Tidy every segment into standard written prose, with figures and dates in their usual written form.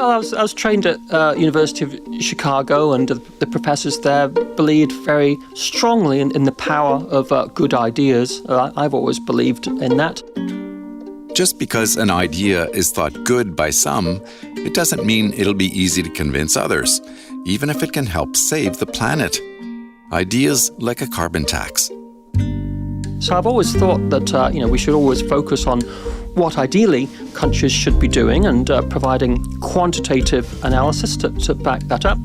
Well, I was trained at University of Chicago, and the professors there believed very strongly in the power of good ideas. I've always believed in that. Just because an idea is thought good by some, it doesn't mean it'll be easy to convince others, even if it can help save the planet. Ideas like a carbon tax. So I've always thought that we should always focus on what ideally countries should be doing and providing quantitative analysis to back that up.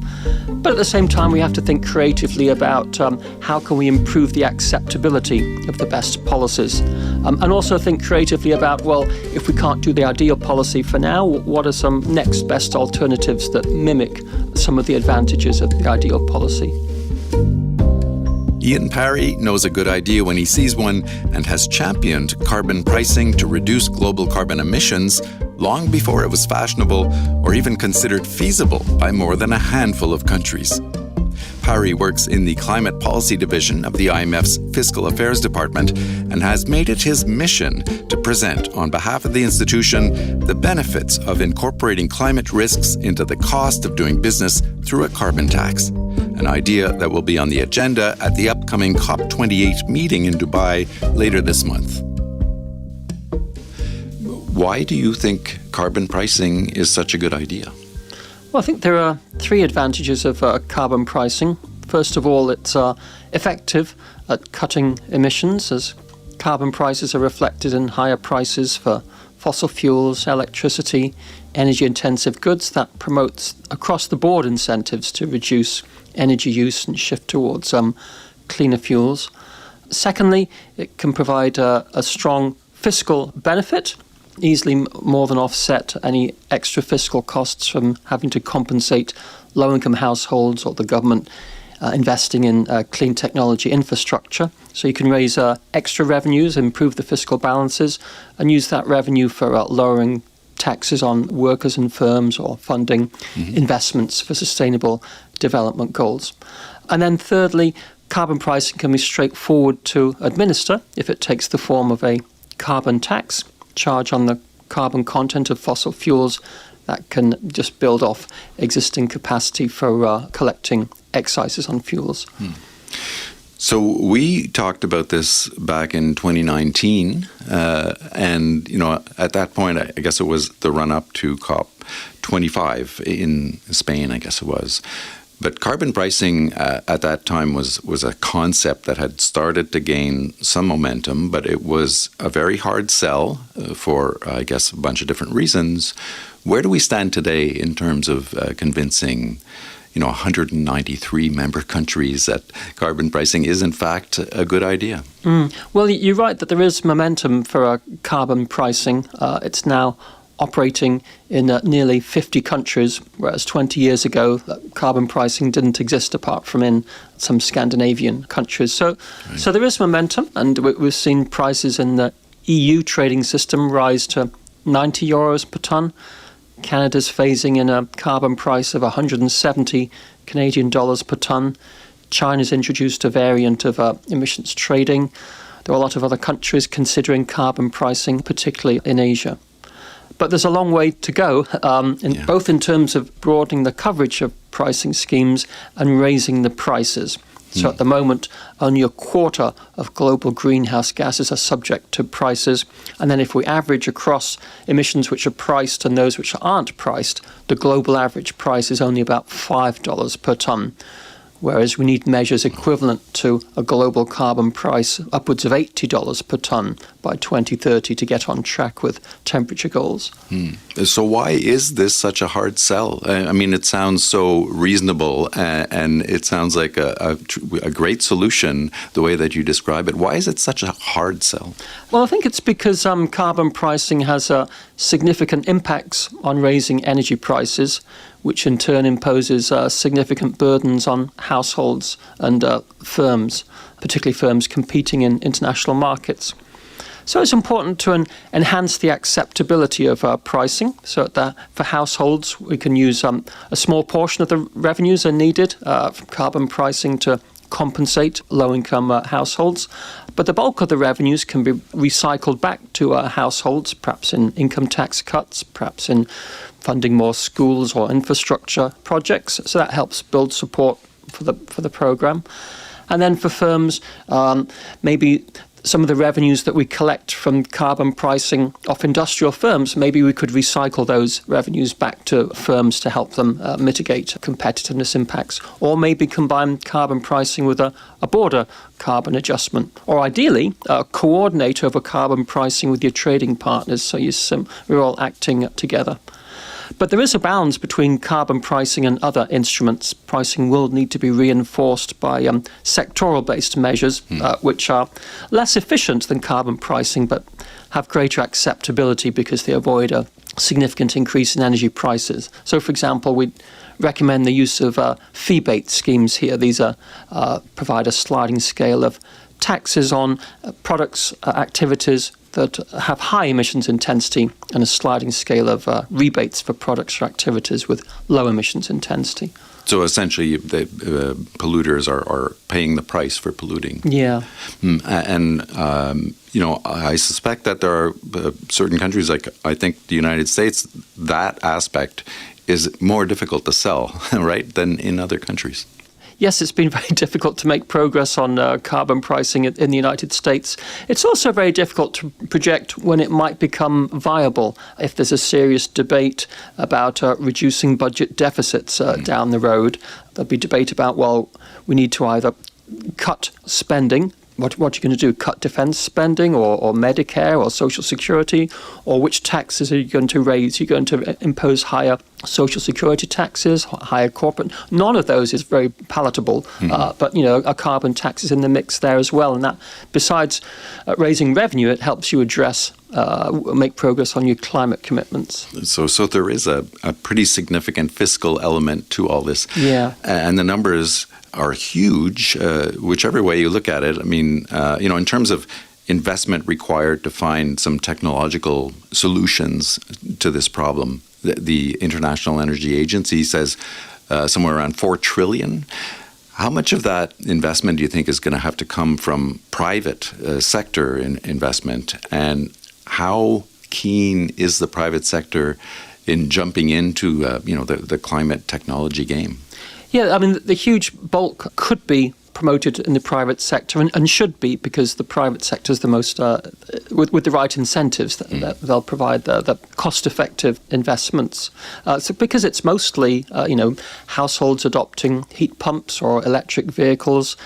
But at the same time, we have to think creatively about how can we improve the acceptability of the best policies. And also think creatively about, well, if we can't do the ideal policy for now, what are some next best alternatives that mimic some of the advantages of the ideal policy? Ian Parry knows a good idea when he sees one and has championed carbon pricing to reduce global carbon emissions long before it was fashionable or even considered feasible by more than a handful of countries. Parry works in the Climate Policy Division of the IMF's Fiscal Affairs Department and has made it his mission to present, on behalf of the institution, the benefits of incorporating climate risks into the cost of doing business through a carbon tax, an idea that will be on the agenda at the upcoming COP28 meeting in Dubai later this month. Why do you think carbon pricing is such a good idea? Well, I think there are three advantages of carbon pricing. First of all, it's effective at cutting emissions, as carbon prices are reflected in higher prices for fossil fuels, electricity, energy-intensive goods. That promotes across-the-board incentives to reduce energy use and shift towards cleaner fuels. Secondly, it can provide a strong fiscal benefit, easily more than offset any extra fiscal costs from having to compensate low-income households or the government investing in clean technology infrastructure. So you can raise extra revenues, improve the fiscal balances, and use that revenue for lowering taxes on workers and firms or funding investments for sustainable development goals. And then thirdly, carbon pricing can be straightforward to administer if it takes the form of a carbon tax, charge on the carbon content of fossil fuels that can just build off existing capacity for collecting excises on fuels. So we talked about this back in 2019, and at that point, I guess it was the run-up to COP25 in Spain, I guess it was. But carbon pricing at that time was a concept that had started to gain some momentum, but it was a very hard sell for, I guess, a bunch of different reasons. Where do we stand today in terms of convincing 193 member countries that carbon pricing is, in fact, a good idea? Well, you're right that there is momentum for carbon pricing. It's now operating in nearly 50 countries, whereas 20 years ago, carbon pricing didn't exist apart from in some Scandinavian countries. So there is momentum, and we've seen prices in the EU trading system rise to 90 euros per tonne. Canada's phasing in a carbon price of 170 Canadian dollars per tonne. China's introduced a variant of emissions trading. There are a lot of other countries considering carbon pricing, particularly in Asia. But there's a long way to go, both in terms of broadening the coverage of pricing schemes and raising the prices. So at the moment, only a quarter of global greenhouse gases are subject to prices. And then if we average across emissions which are priced and those which aren't priced, the global average price is only about $5 per tonne, whereas we need measures equivalent to a global carbon price upwards of $80 per tonne by 2030 to get on track with temperature goals. So why is this such a hard sell? I mean, it sounds so reasonable and it sounds like a great solution, the way that you describe it. Why is it such a hard sell? Well, I think it's because carbon pricing has significant impacts on raising energy prices, which in turn imposes significant burdens on households and firms, particularly firms competing in international markets. So it's important to enhance the acceptability of pricing so that for households we can use a small portion of the revenues are needed from carbon pricing to compensate low-income households. But the bulk of the revenues can be recycled back to households, perhaps in income tax cuts, perhaps in funding more schools or infrastructure projects. So that helps build support for the program. And then for firms, maybe some of the revenues that we collect from carbon pricing off industrial firms, maybe we could recycle those revenues back to firms to help them mitigate competitiveness impacts, or maybe combine carbon pricing with a border carbon adjustment, or ideally coordinate over carbon pricing with your trading partners so we're all acting together. But there is a balance between carbon pricing and other instruments. Pricing will need to be reinforced by sectoral-based measures, which are less efficient than carbon pricing, but have greater acceptability because they avoid a significant increase in energy prices. So, for example, we recommend the use of fee-based schemes here. These provide a sliding scale of taxes on products, activities that have high emissions intensity, and a sliding scale of rebates for products or activities with low emissions intensity. So essentially, the polluters are paying the price for polluting. Yeah. And, I suspect that there are certain countries, like I think the United States, that aspect is more difficult to sell, right, than in other countries. Yes, it's been very difficult to make progress on carbon pricing in the United States. It's also very difficult to project when it might become viable. If there's a serious debate about reducing budget deficits down the road, there'll be debate about, well, we need to either cut spending. What are you going to do? Cut defence spending or Medicare or Social Security? Or which taxes are you going to raise? You're going to impose higher Social Security taxes, higher corporate? None of those is very palatable. But, a carbon tax is in the mix there as well. And that, besides raising revenue, it helps you make progress on your climate commitments. So there is a pretty significant fiscal element to all this. Yeah. And the numbers are huge, whichever way you look at it. I mean, in terms of investment required to find some technological solutions to this problem, the International Energy Agency says somewhere around $4 trillion. How much of that investment do you think is going to have to come from private sector investment, and how keen is the private sector in jumping into the climate technology game? Yeah, I mean, the huge bulk could be promoted in the private sector and should be, because the private sector is the most, with the right incentives, that they'll provide the cost-effective investments. So because it's mostly, households adopting heat pumps or electric vehicles,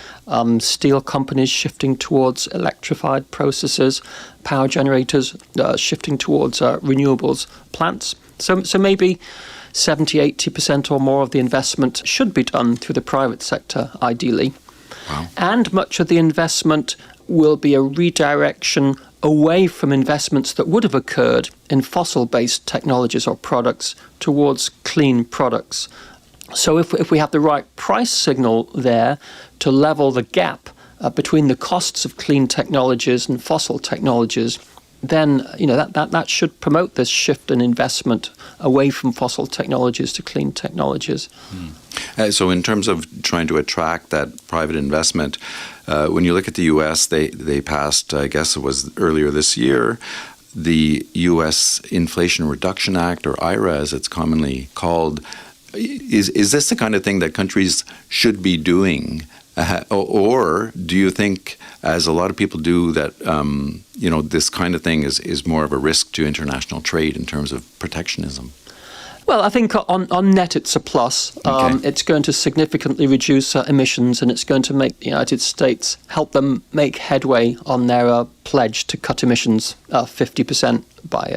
steel companies shifting towards electrified processes, power generators shifting towards renewables plants. So maybe 70-80% or more of the investment should be done through the private sector, ideally. Wow. And much of the investment will be a redirection away from investments that would have occurred in fossil-based technologies or products towards clean products. So if we have the right price signal there to level the gap between the costs of clean technologies and fossil technologies, then that should promote this shift in investment away from fossil technologies to clean technologies. So in terms of trying to attract that private investment, when you look at the U.S., they passed, I guess it was earlier this year, the U.S. Inflation Reduction Act, or IRA as it's commonly called. Is this the kind of thing that countries should be doing? Or do you think, as a lot of people do, that this kind of thing is more of a risk to international trade in terms of protectionism? Well, I think on net it's a plus. It's going to significantly reduce emissions, and it's going to make the United States help them make headway on their pledge to cut emissions 50% by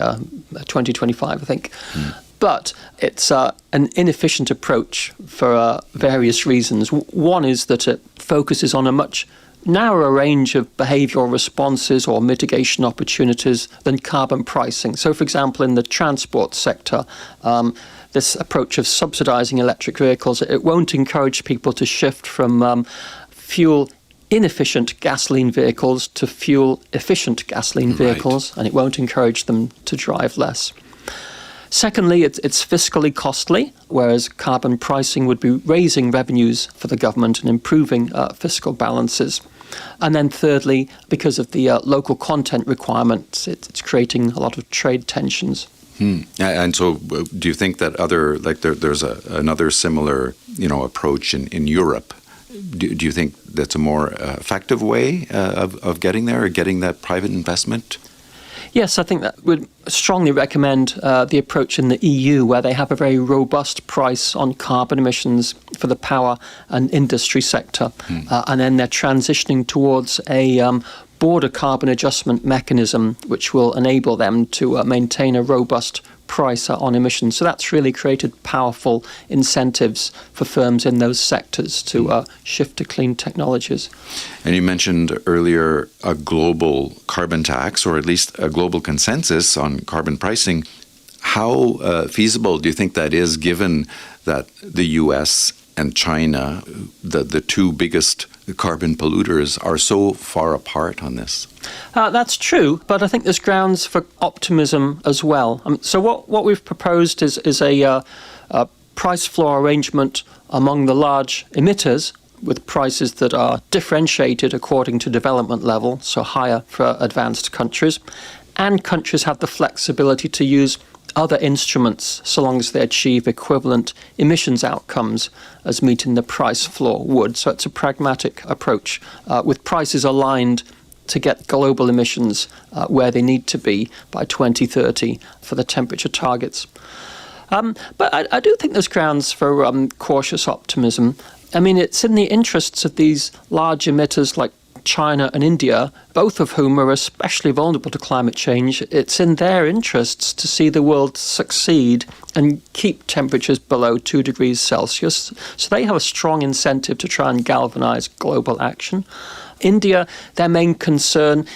2025, I think. But it's an inefficient approach for various reasons. One is that it focuses on a much narrower range of behavioural responses or mitigation opportunities than carbon pricing. So, for example, in the transport sector, this approach of subsidising electric vehicles, it won't encourage people to shift from fuel-inefficient gasoline vehicles to fuel-efficient gasoline vehicles, and it won't encourage them to drive less. Secondly, it's fiscally costly, whereas carbon pricing would be raising revenues for the government and improving fiscal balances. And then thirdly, because of the local content requirements, it's creating a lot of trade tensions. And so do you think that there's another similar, approach in Europe? Do you think that's a more effective way of getting there, or getting that private investment? Yes, I think that would strongly recommend the approach in the EU, where they have a very robust price on carbon emissions for the power and industry sector. And then they're transitioning towards a border carbon adjustment mechanism, which will enable them to maintain a robust price on emissions. So that's really created powerful incentives for firms in those sectors to shift to clean technologies. And you mentioned earlier a global carbon tax, or at least a global consensus on carbon pricing. How feasible do you think that is, given that the US and China, the two biggest carbon polluters, are so far apart on this? That's true, but I think there's grounds for optimism as well. So what we've proposed is a price floor arrangement among the large emitters, with prices that are differentiated according to development level, so higher for advanced countries, and countries have the flexibility to use other instruments so long as they achieve equivalent emissions outcomes as meeting the price floor would. So it's a pragmatic approach with prices aligned to get global emissions where they need to be by 2030 for the temperature targets. But I do think there's grounds for cautious optimism. I mean, it's in the interests of these large emitters like China and India, both of whom are especially vulnerable to climate change. It's in their interests to see the world succeed and keep temperatures below 2 degrees Celsius. So they have a strong incentive to try and galvanize global action. India, their main concern,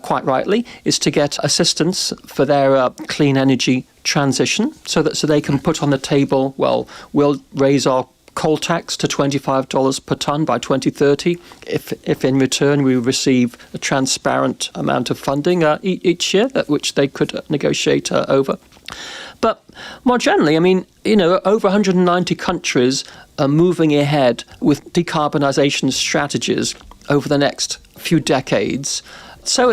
quite rightly, is to get assistance for their clean energy transition so they can put on the table, well, we'll raise our coal tax to $25 per tonne by 2030 if in return we receive a transparent amount of funding each year, which they could negotiate over. But more generally, I mean, over 190 countries are moving ahead with decarbonisation strategies over the next few decades. So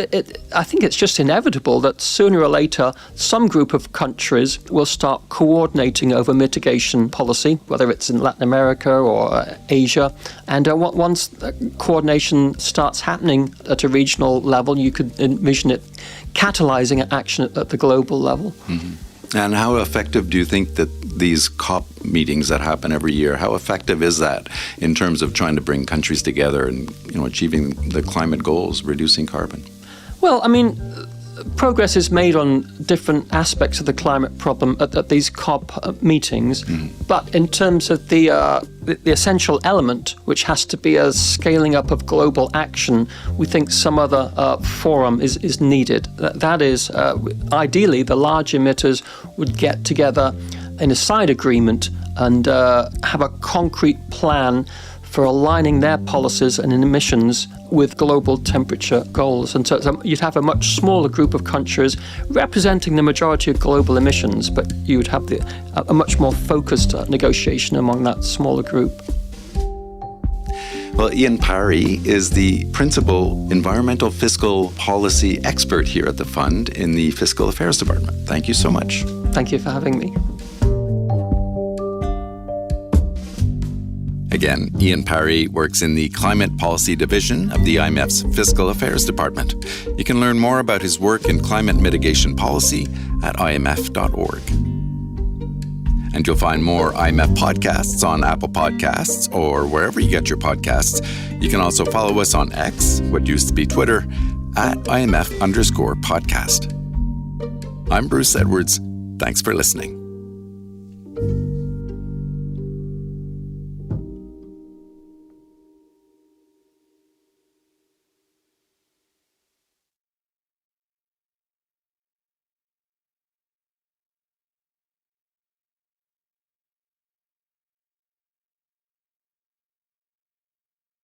I think it's just inevitable that sooner or later some group of countries will start coordinating over mitigation policy, whether it's in Latin America or Asia. And once coordination starts happening at a regional level, you could envision it catalyzing action at the global level. Mm-hmm. And how effective do you think that these COP meetings that happen every year, how effective is that in terms of trying to bring countries together and achieving the climate goals, reducing carbon? Well, I mean, progress is made on different aspects of the climate problem at these COP meetings, but in terms of the essential element, which has to be a scaling up of global action, we think some other forum is needed. That is, ideally, the large emitters would get together in a side agreement and have a concrete plan for aligning their policies and emissions with global temperature goals. And so you'd have a much smaller group of countries representing the majority of global emissions, but you would have a much more focused negotiation among that smaller group. Well, Ian Parry is the principal environmental fiscal policy expert here at the fund in the Fiscal Affairs Department. Thank you so much. Thank you for having me. Again, Ian Parry works in the Climate Policy Division of the IMF's Fiscal Affairs Department. You can learn more about his work in climate mitigation policy at imf.org. And you'll find more IMF podcasts on Apple Podcasts or wherever you get your podcasts. You can also follow us on X, what used to be Twitter, at IMF_podcast. I'm Bruce Edwards. Thanks for listening.